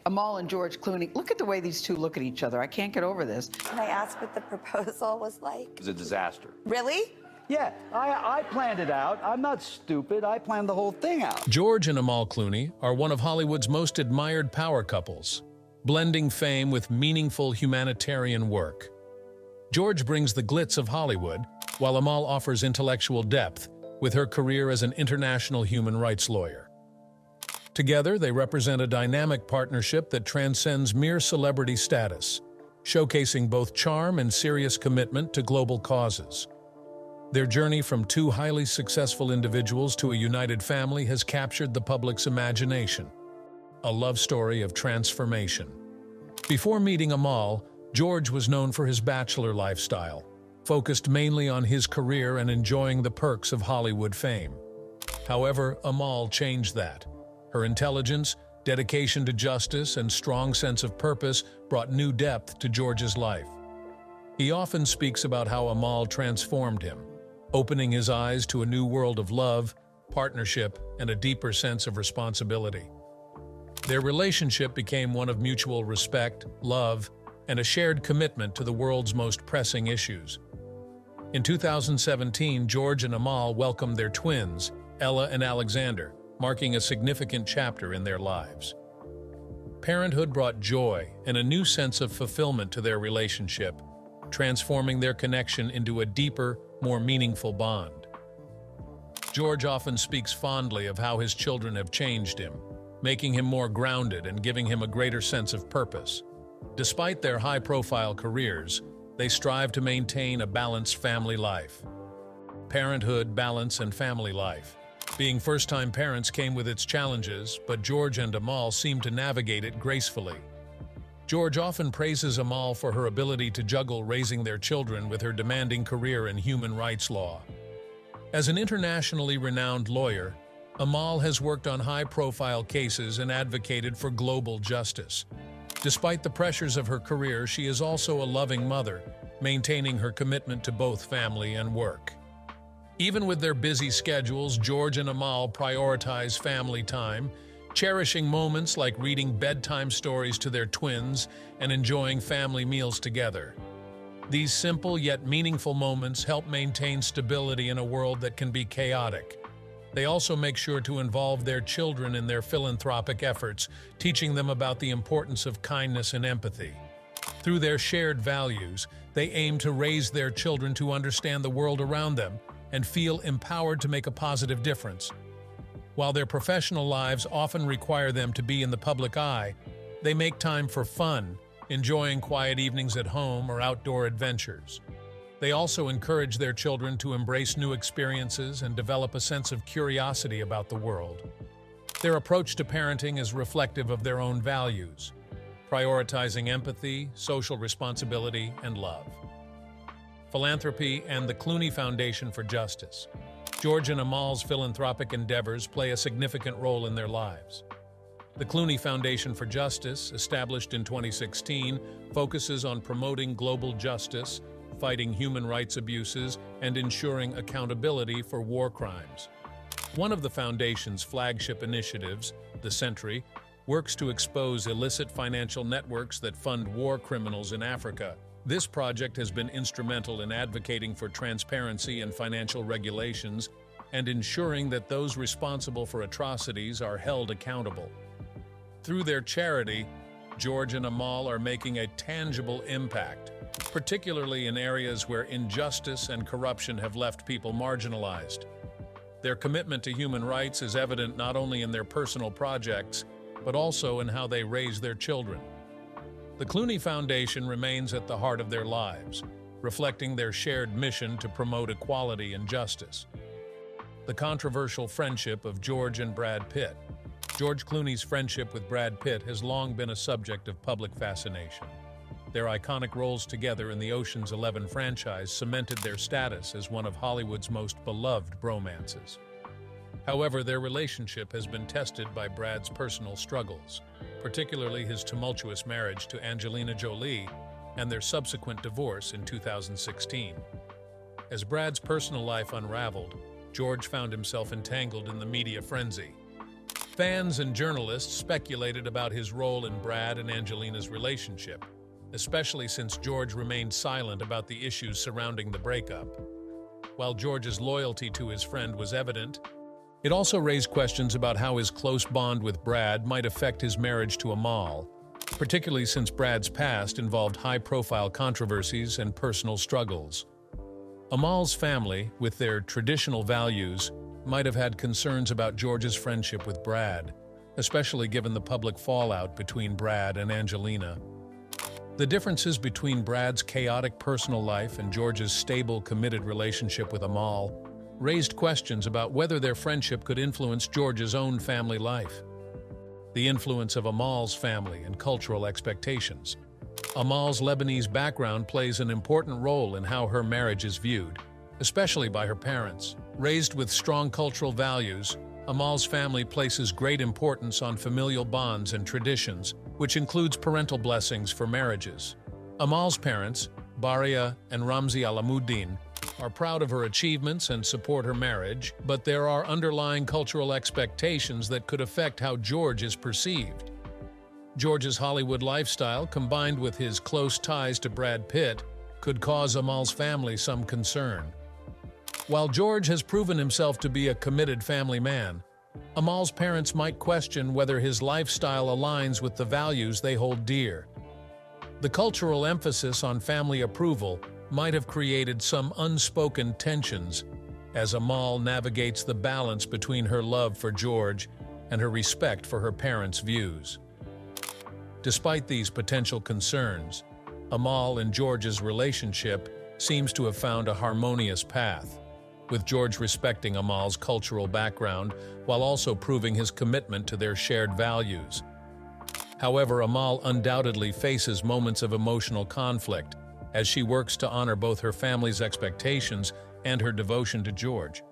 Amal and George Clooney. Look at the way these two look at each other. I can't get over this. Can I ask what the proposal was like? It was a disaster. Really? Yeah, I planned it out. I'm not stupid. I planned the whole thing out. George and Amal Clooney are one of Hollywood's most admired power couples, blending fame with meaningful humanitarian work. George brings the glitz of Hollywood, while Amal offers intellectual depth with her career as an international human rights lawyer. Together, they represent a dynamic partnership that transcends mere celebrity status, showcasing both charm and serious commitment to global causes. Their journey from two highly successful individuals to a united family has captured the public's imagination, a love story of transformation. Before meeting Amal, George was known for his bachelor lifestyle, focused mainly on his career and enjoying the perks of Hollywood fame. However, Amal changed that. Her intelligence, dedication to justice, and strong sense of purpose brought new depth to George's life. He often speaks about how Amal transformed him, opening his eyes to a new world of love, partnership, and a deeper sense of responsibility. Their relationship became one of mutual respect, love, and a shared commitment to the world's most pressing issues. In 2017, George and Amal welcomed their twins, Ella and Alexander, marking a significant chapter in their lives. Parenthood brought joy and a new sense of fulfillment to their relationship, transforming their connection into a deeper, more meaningful bond. George often speaks fondly of how his children have changed him, making him more grounded and giving him a greater sense of purpose. Despite their high-profile careers, they strive to maintain a balanced family life. Parenthood, balance, and family life. Being first-time parents came with its challenges, but George and Amal seem to navigate it gracefully. George often praises Amal for her ability to juggle raising their children with her demanding career in human rights law. As an internationally renowned lawyer, Amal has worked on high-profile cases and advocated for global justice. Despite the pressures of her career, she is also a loving mother, maintaining her commitment to both family and work. Even with their busy schedules, George and Amal prioritize family time, cherishing moments like reading bedtime stories to their twins and enjoying family meals together. These simple yet meaningful moments help maintain stability in a world that can be chaotic. They also make sure to involve their children in their philanthropic efforts, teaching them about the importance of kindness and empathy. Through their shared values, they aim to raise their children to understand the world around them and feel empowered to make a positive difference. While their professional lives often require them to be in the public eye, they make time for fun, enjoying quiet evenings at home or outdoor adventures. They also encourage their children to embrace new experiences and develop a sense of curiosity about the world. Their approach to parenting is reflective of their own values, prioritizing empathy, social responsibility, and love. Philanthropy and the Clooney Foundation for Justice. George and Amal's philanthropic endeavors play a significant role in their lives. The Clooney Foundation for Justice, established in 2016, focuses on promoting global justice, fighting human rights abuses, and ensuring accountability for war crimes. One of the foundation's flagship initiatives, the Sentry, works to expose illicit financial networks that fund war criminals in Africa. This project has been instrumental in advocating for transparency and financial regulations and ensuring that those responsible for atrocities are held accountable. Through their charity, George and Amal are making a tangible impact, particularly in areas where injustice and corruption have left people marginalized. Their commitment to human rights is evident not only in their personal projects, but also in how they raise their children. The Clooney Foundation remains at the heart of their lives, reflecting their shared mission to promote equality and justice. The controversial friendship of George and Brad Pitt. George Clooney's friendship with Brad Pitt has long been a subject of public fascination. Their iconic roles together in the Ocean's 11 franchise cemented their status as one of Hollywood's most beloved bromances. However, their relationship has been tested by Brad's personal struggles, particularly his tumultuous marriage to Angelina Jolie and their subsequent divorce in 2016. As Brad's personal life unraveled, George found himself entangled in the media frenzy. Fans and journalists speculated about his role in Brad and Angelina's relationship, especially since George remained silent about the issues surrounding the breakup. While George's loyalty to his friend was evident, it also raised questions about how his close bond with Brad might affect his marriage to Amal, particularly since Brad's past involved high-profile controversies and personal struggles. Amal's family, with their traditional values, might have had concerns about George's friendship with Brad, especially given the public fallout between Brad and Angelina. The differences between Brad's chaotic personal life and George's stable, committed relationship with Amal raised questions about whether their friendship could influence George's own family life. The influence of Amal's family and cultural expectations. Amal's Lebanese background plays an important role in how her marriage is viewed, especially by her parents. Raised with strong cultural values, Amal's family places great importance on familial bonds and traditions, which includes parental blessings for marriages. Amal's parents, Baria and Ramzi Alamuddin, are proud of her achievements and support her marriage, but there are underlying cultural expectations that could affect how George is perceived. George's Hollywood lifestyle, combined with his close ties to Brad Pitt, could cause Amal's family some concern. While George has proven himself to be a committed family man, Amal's parents might question whether his lifestyle aligns with the values they hold dear. The cultural emphasis on family approval might have created some unspoken tensions as Amal navigates the balance between her love for George and her respect for her parents' views. Despite these potential concerns, Amal and George's relationship seems to have found a harmonious path, with George respecting Amal's cultural background while also proving his commitment to their shared values. However, Amal undoubtedly faces moments of emotional conflict as she works to honor both her family's expectations and her devotion to George.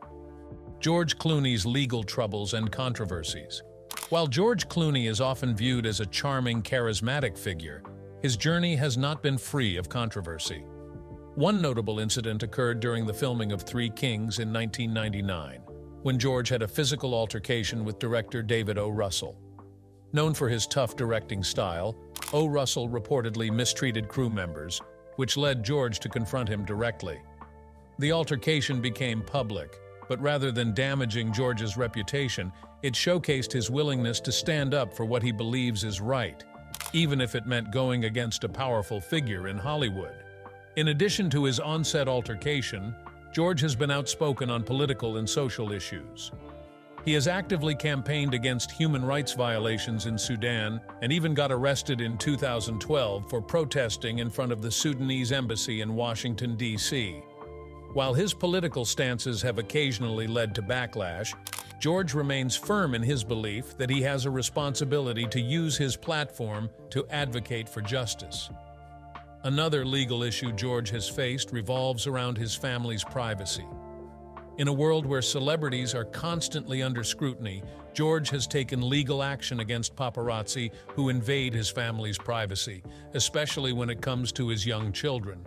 George Clooney's legal troubles and controversies. While George Clooney is often viewed as a charming, charismatic figure, his journey has not been free of controversy. One notable incident occurred during the filming of Three Kings in 1999, when George had a physical altercation with director David O. Russell. Known for his tough directing style, O. Russell reportedly mistreated crew members, which led George to confront him directly. The altercation became public, but rather than damaging George's reputation, it showcased his willingness to stand up for what he believes is right, even if it meant going against a powerful figure in Hollywood. In addition to his on-set altercation, George has been outspoken on political and social issues. He has actively campaigned against human rights violations in Sudan and even got arrested in 2012 for protesting in front of the Sudanese embassy in Washington, D.C. While his political stances have occasionally led to backlash, George remains firm in his belief that he has a responsibility to use his platform to advocate for justice. Another legal issue George has faced revolves around his family's privacy. In a world where celebrities are constantly under scrutiny, George has taken legal action against paparazzi who invade his family's privacy, especially when it comes to his young children.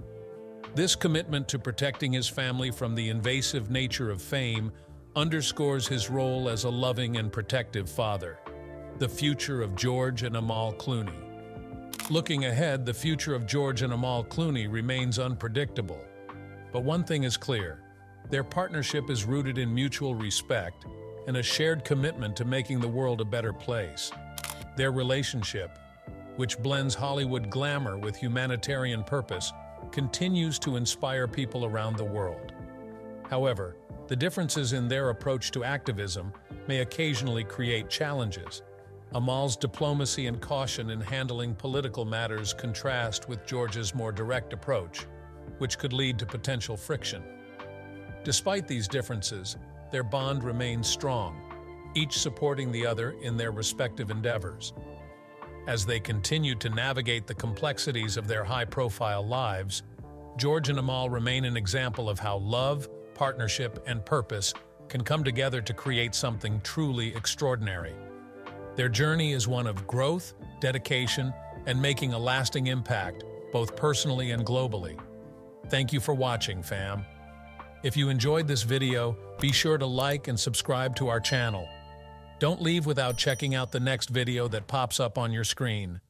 This commitment to protecting his family from the invasive nature of fame underscores his role as a loving and protective father. The future of George and Amal Clooney. Looking ahead, the future of George and Amal Clooney remains unpredictable. But one thing is clear. Their partnership is rooted in mutual respect and a shared commitment to making the world a better place. Their relationship, which blends Hollywood glamour with humanitarian purpose, continues to inspire people around the world. However, the differences in their approach to activism may occasionally create challenges. Amal's diplomacy and caution in handling political matters contrast with George's more direct approach, which could lead to potential friction. Despite these differences, their bond remains strong, each supporting the other in their respective endeavors. As they continue to navigate the complexities of their high-profile lives, George and Amal remain an example of how love, partnership, and purpose can come together to create something truly extraordinary. Their journey is one of growth, dedication, and making a lasting impact, both personally and globally. Thank you for watching, fam. If you enjoyed this video, be sure to like and subscribe to our channel. Don't leave without checking out the next video that pops up on your screen.